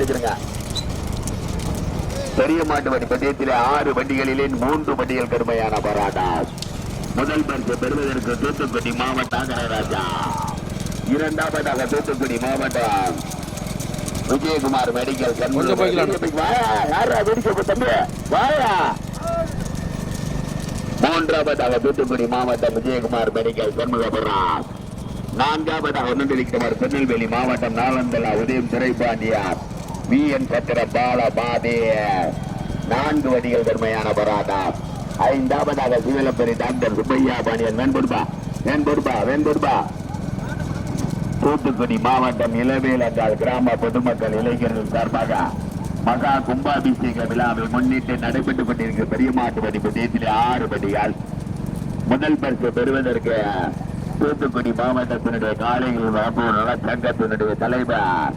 எடுக்கிறங்க. பெரிய மாட்டு வண்டி பந்தயத்திலே 6 வண்டிகளிலே 3 வண்டிகள் கடுமையான போராட்டம். முதல் பரிசு பெறுவதற்கு தூத்துக்குடி மாவட்டம் கனகராஜா, இரண்டாவதாக தூத்துக்குடி மாவட்டம் விஜயகுமார் மெடிக்கல். மூன்றாவதாக தூத்துக்குடி மாவட்டம் விஜயகுமார் மெடிக்கல் சண்முகபுரம். நான்காவதாக ஒன்றிருக்கிறார் திருநெல்வேலி மாவட்டம் நாலந்தலா உதயம் திரைப்பாண்டியார் VN சத்திர பாலபாதே. 4 வண்டிகள் கடுமையான போராட்டம். ஐந்தாவதாக சிவலப்பரி டாக்டர் சுப்பையா பாண்டியன் வெண்பொருபா. தூத்துக்குடி மாவட்டம் இளவேலங்கால் கிராம பொதுமக்கள் இளைஞர்கள் சார்பாக மகா கும்பாபிஷேக விழாவை முன்னிட்டு நடைபெற்றுக் கொண்டிருக்கிற பெரிய மாட்டு வண்டி பந்தயத்திலே 6 வண்டிகள். முதல் பரிசு பெறுவதற்கு தூத்துக்குடி மாவட்டத்தினுடைய காலையில் நல சங்கத்தினுடைய தலைவர்